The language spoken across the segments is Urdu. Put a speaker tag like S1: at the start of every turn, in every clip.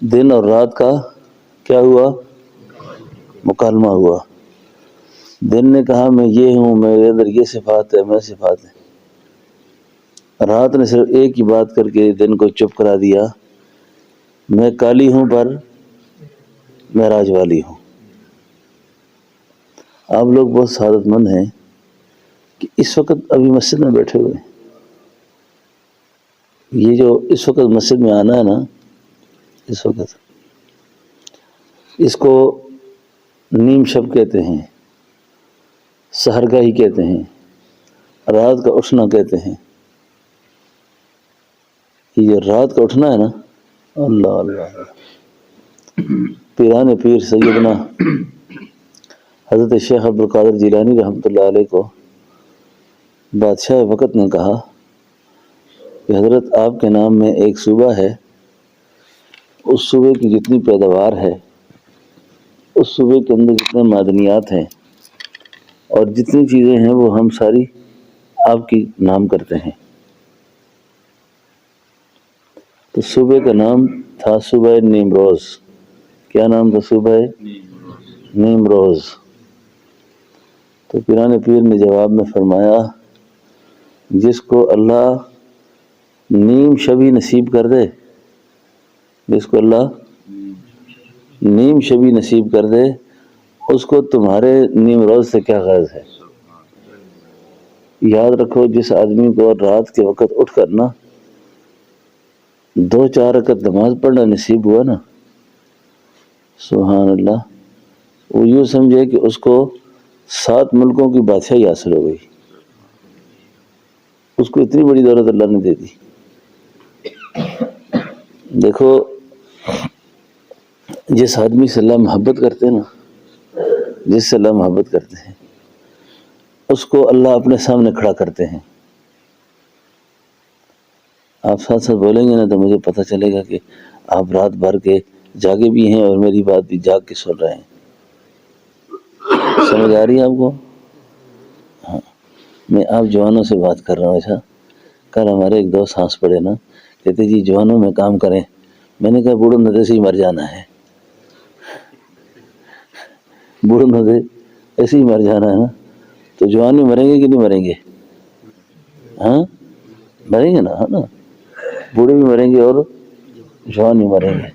S1: دن اور رات کا کیا ہوا؟ مکالمہ ہوا۔ دن نے کہا میں یہ ہوں، میرے اندر یہ صفات ہے، میں صفات ہے۔ رات نے صرف ایک ہی بات کر کے دن کو چپ کرا دیا، میں کالی ہوں پر معراج والی ہوں۔ آپ لوگ بہت سعادت مند ہیں کہ اس وقت ابھی مسجد میں بیٹھے ہوئے ہیں۔ یہ جو اس وقت مسجد میں آنا ہے نا، اس وقت اس کو نیم شب کہتے ہیں، سحرگاہی کہتے ہیں، رات کا اٹھنا کہتے ہیں۔ یہ جو رات کا اٹھنا ہے نا، اللہ اللہ، پیران پیر سیدنا حضرت شیخ عبدالقادر جیلانی رحمۃ اللہ علیہ کو بادشاہ وقت نے کہا کہ حضرت آپ کے نام میں ایک صوبہ ہے، اس صوبے کی جتنی پیداوار ہے، اس صوبے کے اندر جتنے معدنیات ہیں اور جتنی چیزیں ہیں وہ ہم ساری آپ کی نام کرتے ہیں۔ تو صوبے کا نام تھا صوبہ نیمروز۔ کیا نام تھا صوبہ نیمروز؟ تو پیران پیر نے جواب میں فرمایا، جس کو اللہ نیم شبی نصیب کر دے، جس کو اللہ نیم شبی نصیب کر دے، اس کو تمہارے نیمروز سے کیا غرض ہے؟ یاد رکھو، جس آدمی کو رات کے وقت اٹھ کر نا 2-4 رکعت نماز پڑھنا نصیب ہوا نا، سبحان اللہ، وہ یوں سمجھے کہ اس کو 7 ملکوں کی بادشاہی حاصل ہو گئی۔ اس کو اتنی بڑی دولت اللہ نے دے دی۔ دیکھو، جس آدمی سے اللہ محبت کرتے ہیں نا، جس سے اللہ محبت کرتے ہیں، اس کو اللہ اپنے سامنے کھڑا کرتے ہیں۔ آپ ساتھ ساتھ بولیں گے نا تو مجھے پتہ چلے گا کہ آپ رات بھر کے جاگے بھی ہیں اور میری بات بھی جاگ کے سن رہے ہیں۔ سمجھ آ رہی ہے آپ کو؟ ہاں، میں آپ جوانوں سے بات کر رہا ہوں۔ اچھا، کل ہمارے ایک دوست ہنس پڑے نا، کہتے جی جوانوں میں کام کریں۔ میں نے کہا بوڑھوں ندے سے ہی مر جانا ہے، بوڑھوں ندے ایسے ہی مر جانا ہے نا، تو جوان میں مریں گے کہ نہیں مریں گے؟ ہاں مریں گے نا، ہے نا، بوڑھے بھی مریں گے اور جوان بھی مریں گے۔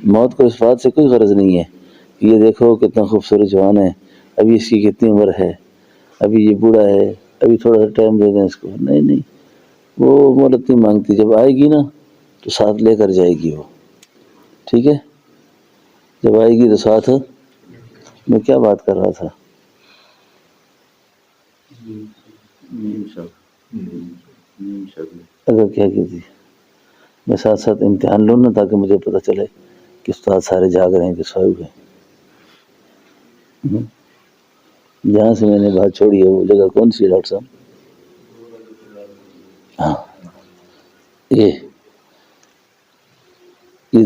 S1: موت کو اس بات سے کوئی غرض نہیں ہے کہ یہ دیکھو کتنا خوبصورت جوان ہے، ابھی اس کی کتنی عمر ہے، ابھی یہ بوڑھا ہے، ابھی تھوڑا سا ٹائم دے دیں اس کو۔ نہیں نہیں، وہ مولت نہیں مانگتی، جب آئے گی نا تو ساتھ لے کر جائے گی وہ، ٹھیک ہے؟ جب آئے گی تو ساتھ، میں کیا بات کر رہا تھا؟ اگر کیا کہتی، میں ساتھ ساتھ امتحان لوں نا تاکہ مجھے پتہ چلے کہ استاد سارے جاگ رہے ہیں کہ سوئے ہوئے ہیں۔ جہاں سے میں نے بات چھوڑی ہے وہ جگہ کون سی ہے ڈاکٹر صاحب؟ ہاں، یہ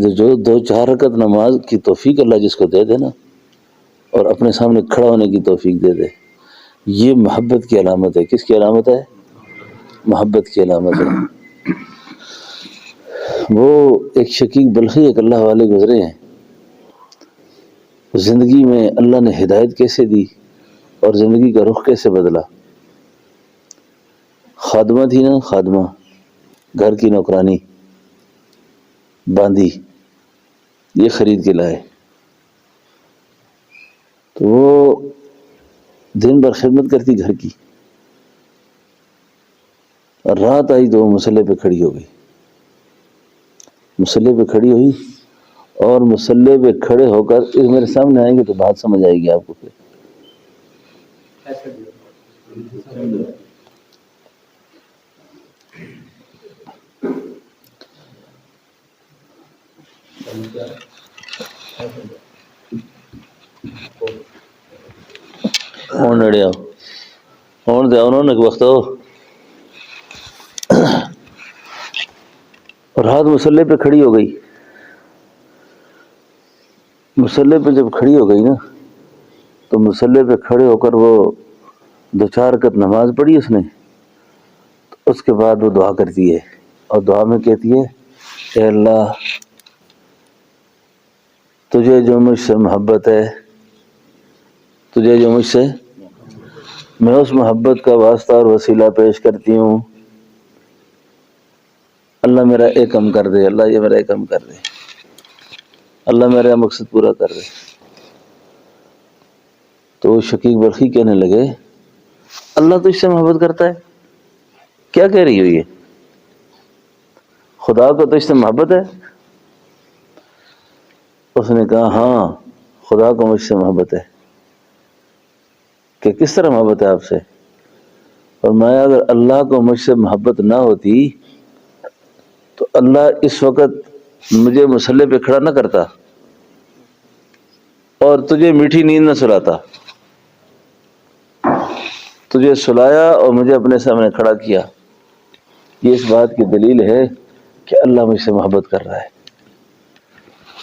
S1: جو 2-4 رکعت نماز کی توفیق اللہ جس کو دے دے نا، اور اپنے سامنے کھڑا ہونے کی توفیق دے دے، یہ محبت کی علامت ہے۔ کس کی علامت ہے؟ محبت کی علامت ہے۔ وہ ایک شقیق بلخی ایک اللہ والے گزرے ہیں، زندگی میں اللہ نے ہدایت کیسے دی اور زندگی کا رخ کیسے بدلا۔ خادمہ تھی نا، خادمہ، گھر کی نوکرانی باندھی، یہ خرید کے لائے، تو وہ دن بھر خدمت کرتی گھر کی، اور رات آئی تو وہ مصلے پہ کھڑی ہو گئی، مصلے پہ کھڑی ہوئی، اور مصلے پہ کھڑے ہو کر اس میرے سامنے آئیں گے تو بات سمجھ آئے گی آپ کو۔ پھر رات مصلے پہ کھڑی ہو گئی، مصلے پہ جب کھڑی ہو گئی نا تو مصلے پہ کھڑے ہو کر وہ 2-4 رکعت نماز پڑھی اس نے، تو اس کے بعد وہ دعا کرتی ہے، اور دعا میں کہتی ہے، اے اللہ تجھے جو مجھ سے محبت ہے، تجھے جو مجھ سے، میں اس محبت کا واسطہ اور وسیلہ پیش کرتی ہوں، اللہ میرا ایک کم کر دے، اللہ یہ میرا ایک کم کر دے، اللہ میرا مقصد پورا کر دے۔ تو شقیق بلخی کہنے لگے اللہ تجھ سے محبت کرتا ہے؟ کیا کہہ رہی ہو یہ؟ خدا کو تجھ سے محبت ہے؟ اس نے کہا ہاں خدا کو مجھ سے محبت ہے۔ کہ کس طرح محبت ہے آپ سے؟ فرمایا اگر اللہ کو مجھ سے محبت نہ ہوتی تو اللہ اس وقت مجھے مصلی پہ کھڑا نہ کرتا اور تجھے میٹھی نیند نہ سلاتا، تجھے سلایا اور مجھے اپنے سامنے کھڑا کیا۔ یہ اس بات کی دلیل ہے کہ اللہ مجھ سے محبت کر رہا ہے۔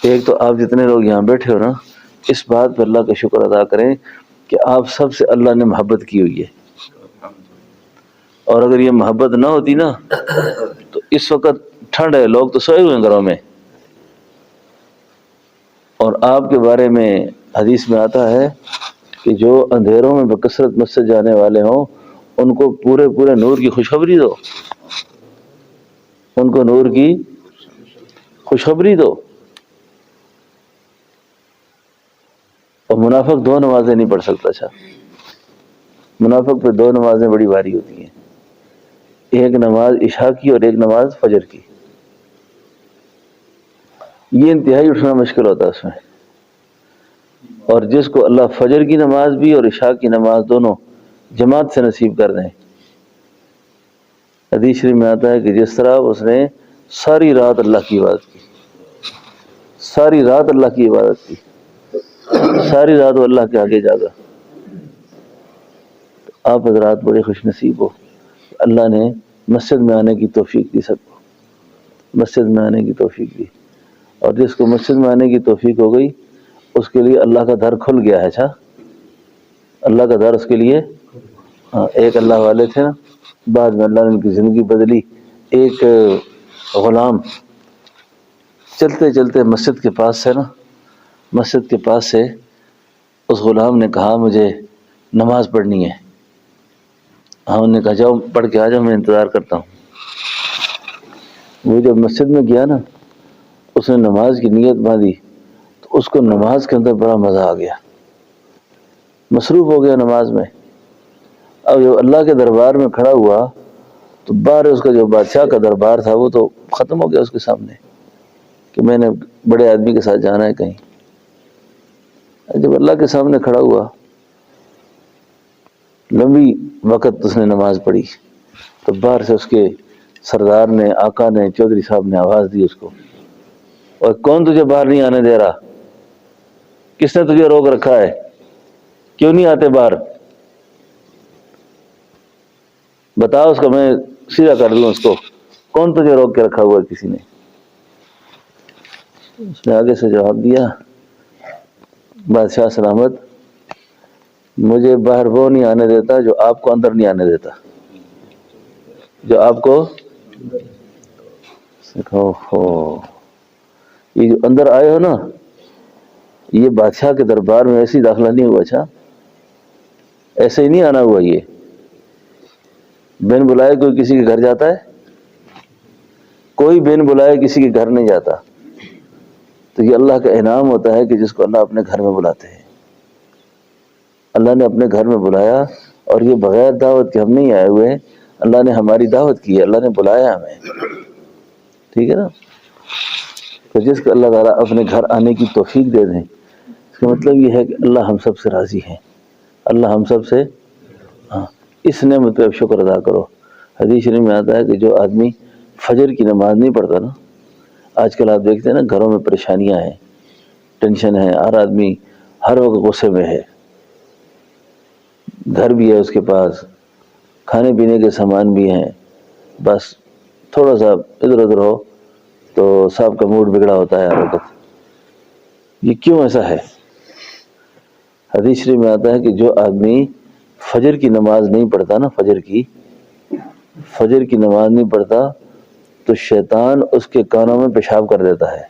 S1: ایک تو آپ جتنے لوگ یہاں بیٹھے ہو نا، اس بات پہ اللہ کا شکر ادا کریں کہ آپ سب سے اللہ نے محبت کی ہوئی ہے، اور اگر یہ محبت نہ ہوتی نا تو اس وقت ٹھنڈ ہے، لوگ تو سوئے ہوئے ہیں گھروں میں، اور آپ کے بارے میں حدیث میں آتا ہے کہ جو اندھیروں میں بکثرت مسجد جانے والے ہوں ان کو پورے پورے نور کی خوشخبری دو، ان کو نور کی خوشخبری دو۔ اور منافق 2 نمازیں نہیں پڑھ سکتا۔ اچھا، منافق پہ 2 نمازیں بڑی بھاری ہوتی ہیں، ایک نماز عشاء کی اور ایک نماز فجر کی، یہ انتہائی اٹھنا مشکل ہوتا ہے اس میں۔ اور جس کو اللہ فجر کی نماز بھی اور عشاء کی نماز دونوں جماعت سے نصیب کر دیں، حدیث شریف میں آتا ہے کہ جس طرح اس نے ساری رات اللہ کی عبادت کی، ساری رات اللہ کی عبادت کی، ساری رات وہ اللہ کے آگے جاگا۔ آپ حضرات بڑے خوش نصیب ہو، اللہ نے مسجد میں آنے کی توفیق دی، سب کو مسجد میں آنے کی توفیق دی، اور جس کو مسجد میں آنے کی توفیق ہو گئی اس کے لیے اللہ کا در کھل گیا ہے۔ اچھا، اللہ کا در اس کے لیے، ہاں، ایک اللہ والے تھے نا، بعد میں اللہ نے ان کی زندگی بدلی۔ ایک غلام چلتے چلتے مسجد کے پاس سے نا، مسجد کے پاس سے اس غلام نے کہا مجھے نماز پڑھنی ہے۔ ہم نے کہا جاؤ پڑھ کے آ جاؤ، میں انتظار کرتا ہوں۔ وہ جب مسجد میں گیا نا، اس نے نماز کی نیت باندھی تو اس کو نماز کے اندر بڑا مزہ آ گیا، مصروف ہو گیا نماز میں۔ اب جب اللہ کے دربار میں کھڑا ہوا تو باہر اس کا جو بادشاہ کا دربار تھا وہ تو ختم ہو گیا اس کے سامنے، کہ میں نے بڑے آدمی کے ساتھ جانا ہے کہیں۔ جب اللہ کے سامنے کھڑا ہوا، لمبی وقت اس نے نماز پڑھی، تو باہر سے اس کے سردار نے، آقا نے، چودھری صاحب نے آواز دی اس کو، اور کون تجھے باہر نہیں آنے دے رہا؟ کس نے تجھے روک رکھا ہے؟ کیوں نہیں آتے باہر؟ بتا اس کو، میں سیدھا کر دوں اس کو، کون تجھے روک کے رکھا ہوا ہے کسی نے؟ اس نے آگے سے جواب دیا، بادشاہ سلامت، مجھے باہر وہ نہیں آنے دیتا جو آپ کو اندر نہیں آنے دیتا، جو آپ کو یہ جو اندر آئے ہو نا، یہ بادشاہ کے دربار میں ایسی داخلہ نہیں ہوا۔ اچھا، ایسے ہی نہیں آنا ہوا، یہ بن بلائے کوئی کسی کے گھر جاتا ہے؟ کوئی بن بلائے کسی کے گھر نہیں جاتا۔ تو یہ اللہ کا انعام ہوتا ہے کہ جس کو اللہ اپنے گھر میں بلاتے ہیں۔ اللہ نے اپنے گھر میں بلایا، اور یہ بغیر دعوت کے ہم نہیں آئے ہوئے، اللہ نے ہماری دعوت کی ہے، اللہ نے بلایا ہمیں، ٹھیک ہے نا؟ تو جس کو اللہ تعالیٰ اپنے گھر آنے کی توفیق دے دیں، اس کا مطلب یہ ہے کہ اللہ ہم سب سے راضی ہیں، اللہ ہم سب سے، ہاں، اس نعمت پہ اب شکر ادا کرو۔ حدیث شریف میں آتا ہے کہ جو آدمی فجر کی نماز نہیں پڑھتا نا، آج کل آپ دیکھتے ہیں نا گھروں میں پریشانیاں ہیں، ٹینشن ہے، ہر آدمی ہر وقت غصے میں ہے، گھر بھی ہے اس کے پاس، کھانے پینے کے سامان بھی ہیں، بس تھوڑا سا ادھر ادھر ہو تو صاحب کا موڈ بگڑا ہوتا ہے ہر وقت۔ یہ کیوں ایسا ہے؟ حدیث شریف میں آتا ہے کہ جو آدمی فجر کی نماز نہیں پڑھتا نا، فجر کی نماز نہیں پڑھتا تو شیطان اس کے کانوں میں پیشاب کر دیتا ہے،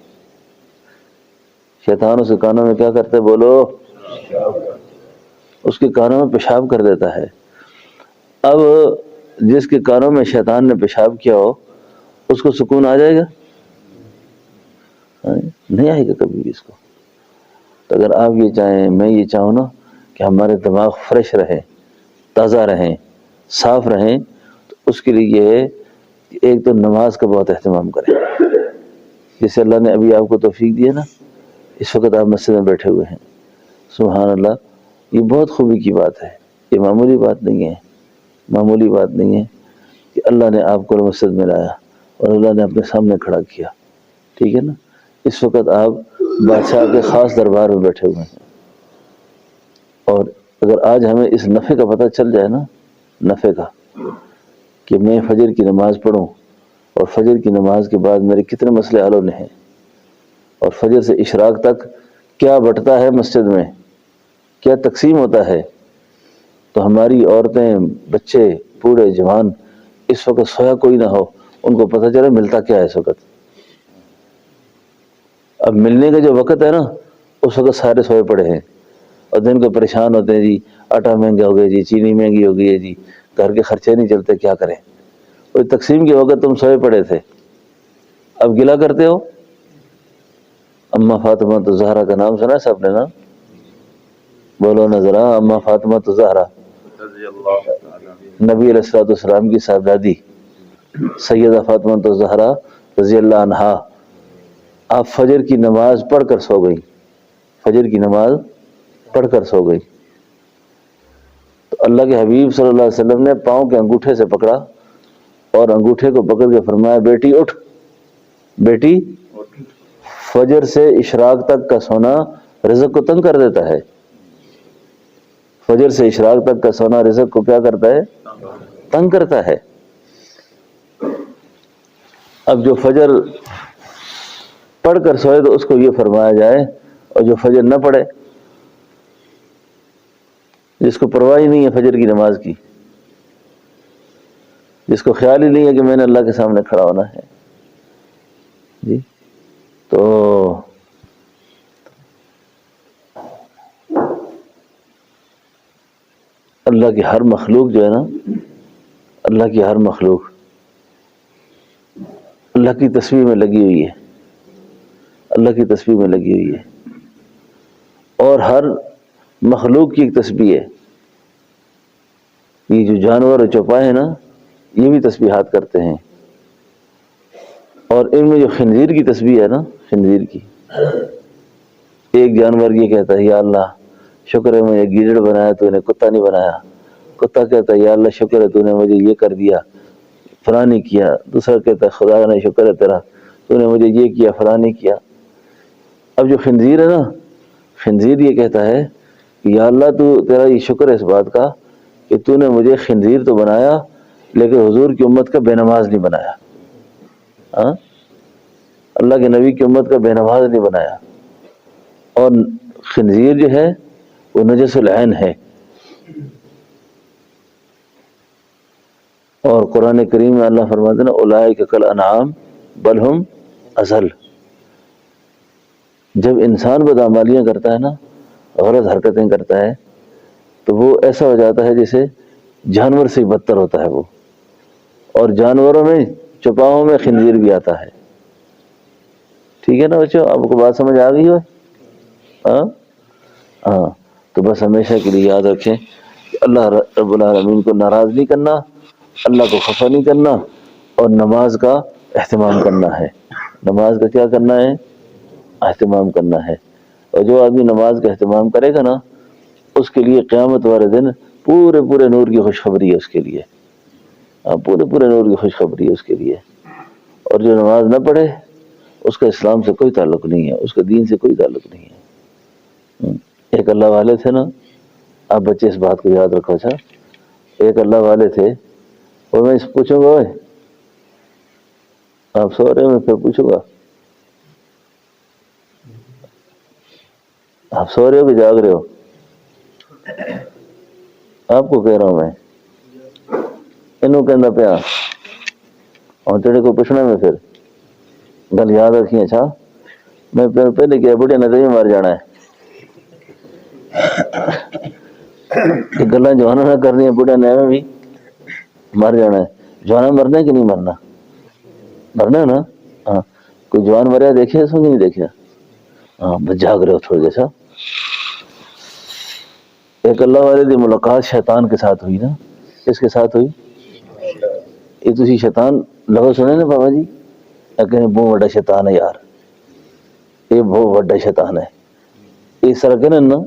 S1: شیطان اس کے کانوں میں کیا کرتا ہے؟ بولو، اس کے کانوں میں پیشاب کر دیتا ہے۔ اب جس کے کانوں میں شیطان نے پیشاب کیا ہو اس کو سکون آ جائے گا؟ نہیں آئے گا کبھی بھی اس کو۔ تو اگر آپ یہ چاہیں، میں یہ چاہوں نا کہ ہمارے دماغ فریش رہیں، تازہ رہیں، صاف رہیں، تو اس کے لیے یہ ہے کہ ایک تو نماز کا بہت اہتمام کریں۔ جیسے اللہ نے ابھی آپ کو توفیق دی ہے نا، اس وقت آپ مسجد میں بیٹھے ہوئے ہیں، سبحان اللہ، یہ بہت خوبی کی بات ہے، یہ معمولی بات نہیں ہے، معمولی بات نہیں ہے کہ اللہ نے آپ کو مسجد میں لایا اور اللہ نے اپنے سامنے کھڑا کیا، ٹھیک ہے نا۔ اس وقت آپ بادشاہ کے خاص دربار میں بیٹھے ہوئے ہیں، اور اگر آج ہمیں اس نفع کا پتہ چل جائے نا، نفع کا، کہ میں فجر کی نماز پڑھوں اور فجر کی نماز کے بعد میرے کتنے مسئلے حل ہونے ہیں، اور فجر سے اشراق تک کیا بٹتا ہے مسجد میں، کیا تقسیم ہوتا ہے، تو ہماری عورتیں، بچے، بوڑھے، جوان اس وقت سویا کوئی نہ ہو، ان کو پتہ چلے ملتا کیا ہے اس وقت۔ اب ملنے کا جو وقت ہے نا، اس وقت سارے سوئے پڑے ہیں اور دن کو پریشان ہوتے ہیں، جی آٹا مہنگا ہو گیا، جی چینی مہنگی ہو گئی ہے، جی گھر کے خرچے نہیں چلتے، کیا کریں۔ وہ تقسیم کے وقت تم سوئے پڑے تھے، اب گلا کرتے ہو۔ اماں فاطمہ تو زہرا کا نام سنا ہے سب نے نا؟ بولو نا ذرا، اماں فاطمہ تو زہرا، نبی علیہ الصلوۃ والسلام کی صاحبزادی سیدہ فاطمہ تو زہرا رضی اللہ عنہا، آپ فجر کی نماز پڑھ کر سو گئی، فجر کی نماز پڑھ کر سو گئی، تو اللہ کے حبیب صلی اللہ علیہ وسلم نے پاؤں کے انگوٹھے سے پکڑا اور انگوٹھے کو پکڑ کے فرمایا، بیٹی اٹھ، بیٹی فجر سے اشراق تک کا سونا رزق کو تنگ کر دیتا ہے، فجر سے اشراق تک کا سونا رزق کو کیا کرتا ہے؟ تنگ کرتا ہے۔ اب جو فجر پڑھ کر سوئے تو اس کو یہ فرمایا جائے، اور جو فجر نہ پڑھے، جس کو پرواہ ہی نہیں ہے فجر کی نماز کی، جس کو خیال ہی نہیں ہے کہ میں نے اللہ کے سامنے کھڑا ہونا ہے، جی، تو اللہ کی ہر مخلوق جو ہے نا، اللہ کی ہر مخلوق اللہ کی تسبیح میں لگی ہوئی ہے، اللہ کی تسبیح میں لگی ہوئی ہے، اور ہر مخلوق کی ایک تسبیح ہے۔ یہ جو جانور اور چوپائے ہیں نا، یہ بھی تسبیحات کرتے ہیں، اور ان میں جو خنزیر کی تسبیح ہے نا، خنزیر کی، ایک جانور یہ کہتا ہے، یا اللہ شکر ہے مجھے گیدڑ بنایا، تو نے کتا نہیں بنایا۔ کتا کہتا ہے، یا اللہ شکر ہے تو نے مجھے یہ کر دیا، فلاں نہیں کیا۔ دوسرا کہتا ہے، خدا نے شکر ہے تیرا، تو نے مجھے یہ کیا، فلاں نہیں کیا۔ اب جو خنزیر ہے نا، خنزیر یہ کہتا ہے کہ یا اللہ تو تیرا یہ شکر ہے اس بات کا کہ تو نے مجھے خنزیر تو بنایا لیکن حضور کی امت کا بے نماز نہیں بنایا، ہاں، اللہ کے نبی کی امت کا بے نماز نہیں بنایا۔ اور خنزیر جو ہے وہ نجس العین ہے، اور قرآن کریم میں اللہ فرماتے ہیں نا، اولئک کالانعام بل ہم اضل۔ جب انسان بدعمالیاں کرتا ہے نا، غلط حرکتیں کرتا ہے، تو وہ ایسا ہو جاتا ہے جیسے جانور سے بدتر ہوتا ہے وہ، اور جانوروں میں، چوپاؤں میں خنزیر بھی آتا ہے، ٹھیک ہے نا بچوں؟ آپ کو بات سمجھ آ گئی ہو؟ ہاں ہاں، تو بس ہمیشہ کے لیے یاد رکھیں کہ اللہ رب العالمین کو ناراض نہیں کرنا، اللہ کو خفا نہیں کرنا، اور نماز کا اہتمام کرنا ہے، نماز کا کیا کرنا ہے؟ اہتمام کرنا ہے۔ اور جو آدمی نماز کا اہتمام کرے گا نا، اس کے لیے قیامت والے دن پورے پورے نور کی خوشخبری ہے اس کے لیے، پورے پورے نور کی خوشخبری ہے اس کے لیے۔ اور جو نماز نہ پڑھے، اس کا اسلام سے کوئی تعلق نہیں ہے، اس کا دین سے کوئی تعلق نہیں ہے۔ ایک اللہ والے تھے نا، آپ بچے اس بات کو یاد رکھو، اچھا، ایک اللہ والے تھے، اور میں پوچھوں گا، آپ سو رہے ہو، میں پھر پوچھوں گا، آپ سو رہے ہو کہ جاگ رہے ہو؟ آپ کو کہہ رہا ہوں میں، انہوں کہنا پیا، اور تیرے کو پوچھنا میں پھر گل یاد رکھی، اچھا، میں پہلے کیا بڑھیا نہ تو مر جانا ہے گلا جوانا نہ کرنی ہے بڑھیا نے بھی مر جانا ہے جوانا مرنا ہے کہ نہیں مرنا مرنا ہے نا ہاں کوئی جوان مریا دیکھے اس میں نہیں دیکھا ہاں بس جاگ رہے ہو تھوڑا جیسا ایک اللہ والے دی ملاقات شیطان کے ساتھ ہوئی نا کس کے ساتھ ہوئی یہ تسی شیطان لفظ سنے نا بابا جی کہ بہت بڑا شیطان ہے یار یہ بہت بڑا شیطان ہے اس طرح کہنا نا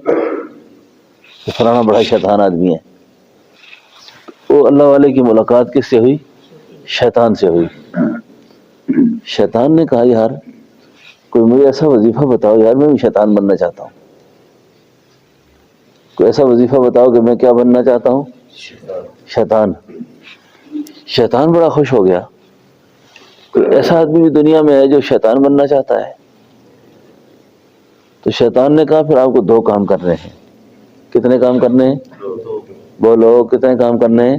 S1: فلانا بڑا شیطان آدمی ہے وہ اللہ والے کی ملاقات کس سے ہوئی شیطان سے ہوئی شیطان نے کہا یار کوئی مجھے ایسا وظیفہ بتاؤ یار میں بھی شیطان بننا چاہتا ہوں کوئی ایسا وظیفہ بتاؤ کہ میں کیا بننا چاہتا ہوں شیطان شیطان بڑا خوش ہو گیا کوئی ایسا آدمی بھی دنیا میں ہے جو شیطان بننا چاہتا ہے تو شیطان نے کہا پھر آپ کو دو کام کرنے ہیں کتنے کام کرنے ہیں بولو کتنے کام کرنے ہیں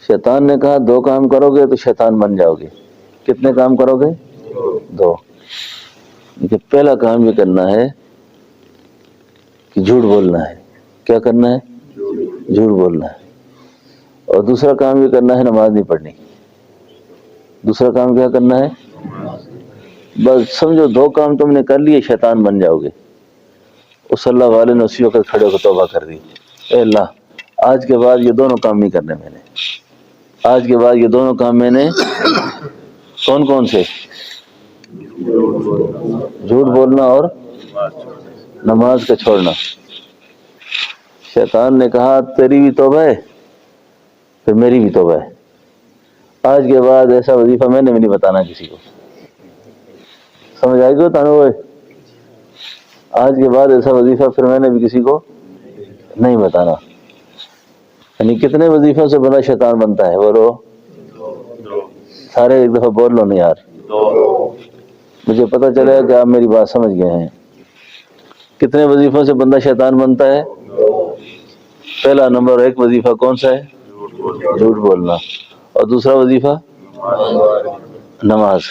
S1: شیطان نے کہا دو کام کرو گے تو شیطان بن جاؤ گے کتنے کام کرو گے دو پہلا کام یہ کرنا ہے کہ جھوٹ بولنا ہے کیا کرنا ہے جھوٹ بولنا ہے اور دوسرا کام یہ کرنا ہے نماز نہیں پڑھنی دوسرا کام کیا کرنا ہے بس سمجھو دو کام تم نے کر لیے شیطان بن جاؤ گے اس اللہ والے نے اسی وقت کھڑے ہو کر توبہ کر دی اے اللہ آج کے بعد یہ دونوں کام نہیں کرنے میں نے آج کے بعد یہ دونوں کام میں نے کون کون سے جھوٹ بولنا اور نماز کا چھوڑنا شیطان نے کہا تیری بھی توبہ ہے پھر میری بھی توبہ ہے آج کے بعد ایسا وظیفہ میں نے بھی نہیں بتانا کسی کو سمجھ آئے گا تانو بھائی آج کے بعد ایسا وظیفہ پھر میں نے بھی کسی کو نہیں بتانا یعنی کتنے وظیفوں سے بنا شیطان بنتا ہے بولو سارے ایک دفعہ بول لو نا یار مجھے پتہ چلے کہ آپ میری بات سمجھ گئے ہیں کتنے وظیفوں سے بندہ شیطان بنتا ہے پہلا نمبر ایک وظیفہ کون سا ہے جھوٹ بولنا اور دوسرا وظیفہ نماز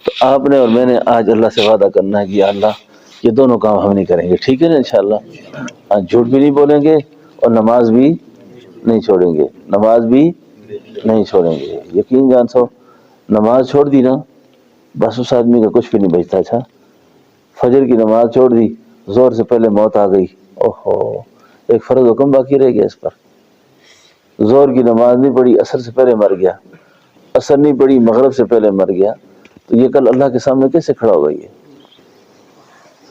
S1: تو آپ نے اور میں نے آج اللہ سے وعدہ کرنا ہے کہ یا اللہ یہ دونوں کام ہم نہیں کریں گے ٹھیک ہے نا انشاءاللہ جھوٹ بھی نہیں بولیں گے اور نماز بھی نہیں چھوڑیں گے نماز بھی نہیں چھوڑیں گے یقین جان سو نماز چھوڑ دی نا بس اس آدمی کا کچھ بھی نہیں بچتا اچھا فجر کی نماز چھوڑ دی زور سے پہلے موت آ گئی اوہو ایک فرض حکم باقی رہ گیا اس پر زور کی نماز نہیں پڑھی عصر سے پہلے مر گیا عصر نہیں پڑھی مغرب سے پہلے مر گیا تو یہ کل اللہ کے سامنے کیسے کھڑا ہوگا یہ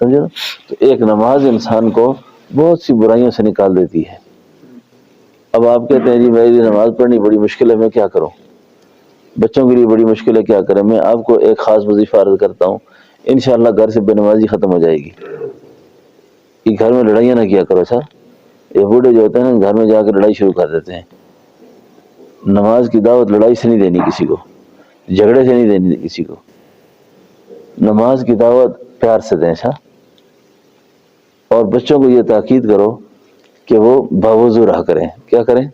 S1: سمجھو تو ایک نماز انسان کو بہت سی برائیوں سے نکال دیتی ہے اب آپ کہتے ہیں جی میری نماز پڑھنی بڑی مشکل ہے میں کیا کروں بچوں کے لیے بڑی مشکل ہے کیا کریں میں آپ کو ایک خاص وظیفہ عرض کرتا ہوں انشاءاللہ گھر سے بے نمازی ختم ہو جائے گی یہ گھر میں لڑائیاں نہ کیا کرو سر یہ بوڑھے جو ہوتے ہیں نا گھر میں جا کے لڑائی شروع کر دیتے ہیں نماز کی دعوت لڑائی سے نہیں دینی کسی کو جھگڑے سے نہیں دینی کسی کو نماز کی دعوت پیار سے دیں سا اور بچوں کو یہ تاکید کرو کہ وہ باوضو رہا کریں کیا کریں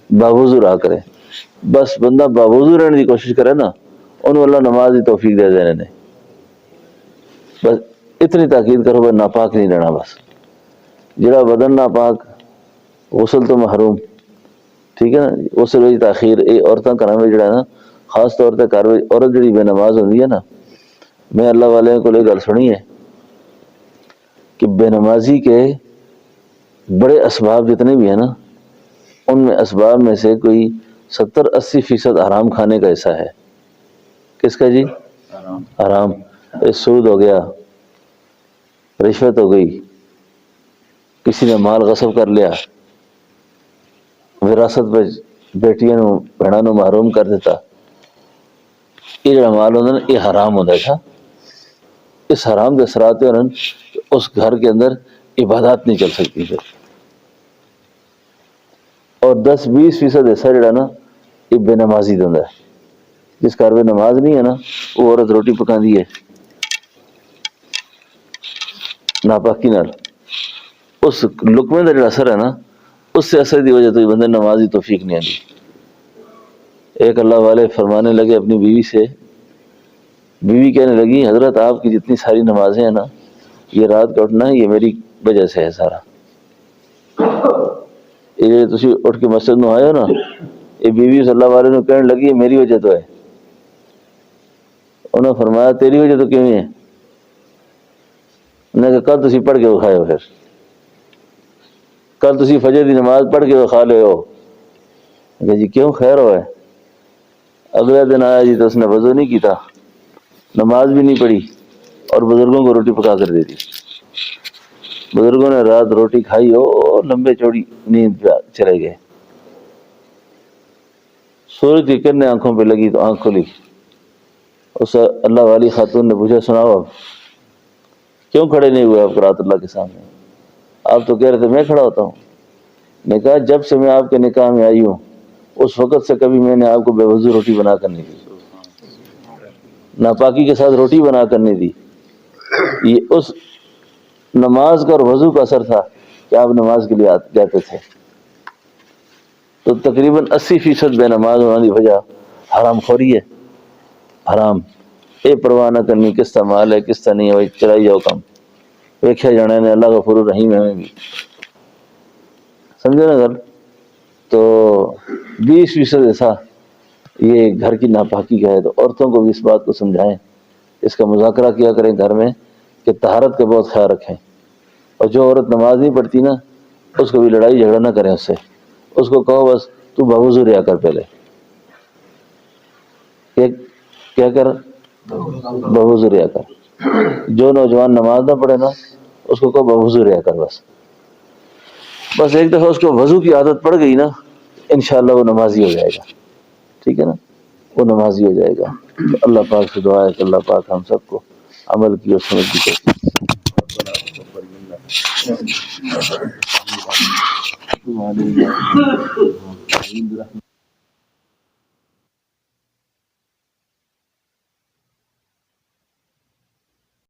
S1: باوضو رہا کریں بس بندہ باوضو رہنے کی کوشش کرے نا انہوں اللہ نماز کی توفیق دے دینے نے بس اتنی تاکید کرو بس ناپاک نہیں رہنا بس جڑا بدن ناپاک غسل تو محروم ٹھیک ہے نا غسل وی تاخیر یہ عورتوں کا نام جڑا ہے نا خاص طور پہ عورت جڑی بے نماز ہوتی ہے نا میں اللہ والے کو لے گل سنی ہے کہ بے نمازی کے بڑے اسباب جتنے بھی ہیں نا ان میں اسباب میں سے کوئی 70-80% حرام کھانے کا حصہ ہے کس کا جی حرام سود ہو گیا رشوت ہو گئی کسی نے مال غصب کر لیا وراثت پہ بیٹیاں نو بہنوں نو محروم کر دیتا یہ جڑا مال ہوتا نا یہ حرام ہوتا تھا اس حرام کے اثرات اس گھر کے اندر عبادات نہیں چل سکتی پھر اور 10-20% حصہ جڑا نا یہ بے نمازی دوندا ہے جس گھر میں نماز نہیں ہے نا وہ عورت روٹی پکاندی ہے ناپاکی نال اس لقمے کا جڑا اثر ہے نا اس سے اثر دی وجہ تو یہ بندے نماز کی توفیق نہیں آتی ایک اللہ والے فرمانے لگے اپنی بیوی سے، بیوی کہنے لگی حضرت آپ کی جتنی ساری نمازیں ہیں نا، یہ رات کا اٹھنا ہے یہ میری وجہ سے ہے سارا، یہ تسی اٹھ کے مسجد میں آئے ہو نا، یہ بیوی صلی اللہ علیہ وسلم کہنے لگی یہ میری وجہ تو ہے۔ انہوں نے فرمایا تیری وجہ تو کیوں نہیں ہے؟ انہوں نے کہا کل تسی پڑھ کے کھائے ہو، پھر کل تسی فجر کی نماز پڑھ کے کھا لے ہو۔ کہ جی کیوں خیر ہوا ہے؟ اگلا دن آیا جی تو اس نے وضو نہیں کیتا، نماز بھی نہیں پڑھی، اور بزرگوں کو روٹی پکا کر دے دی۔ بزرگوں نے رات روٹی کھائی ہو، لمبے چوڑی نیند پہ چلے گئے۔ سورج کی کرنیں آنکھوں پہ لگی تو آنکھ کھلی۔ اس اللہ والی خاتون نے پوچھا سناؤ اب کیوں کھڑے نہیں ہوئے آپ رات اللہ کے سامنے؟ آپ تو کہہ رہے تھے میں کھڑا ہوتا ہوں۔ نے کہا جب سے میں آپ کے نکاح میں آئی ہوں اس وقت سے کبھی میں نے آپ کو بے وضو روٹی بنا کر نہیں دی، ناپاکی کے ساتھ روٹی بنا کر نہیں دی۔ یہ اس نماز کا اور وضو کا اثر تھا کہ آپ نماز کے لیے جاتے تھے۔ تو تقریباً 80% بے نماز ہونے کی وجہ حرام خوری ہے۔ حرام اے پرواہ نہ کرنی کس طرح مال ہے کس طرح نہیں ہے، وہی چلائی جاؤ کم ویکھیا جانے نے اللہ غفور الرحیم ہے ہمیں بھی، سمجھے نا گل؟ تو 20% ایسا یہ گھر کی ناپاکی کا ہے، تو عورتوں کو بھی اس بات کو سمجھائیں، اس کا مذاکرہ کیا کریں گھر میں کہ طہارت کا بہت خیال رکھیں، اور جو عورت نماز نہیں پڑھتی نا اس کو بھی لڑائی جھگڑا نہ کریں اس سے، اس کو کہو بس تو باوضو رہا کر پہلے، کیا کر باوضو رہا کر۔ جو نوجوان نماز نہ پڑھے نا اس کو کہو باوضو رہا کر، بس ایک دفعہ اس کو وضو کی عادت پڑ گئی نا انشاءاللہ وہ نمازی ہو جائے گا، ٹھیک ہے نا، وہ نمازی ہو جائے گا۔ تو اللہ پاک سے دعا ہے کہ اللہ پاک ہم سب کو عمل کی اور سمجھ کی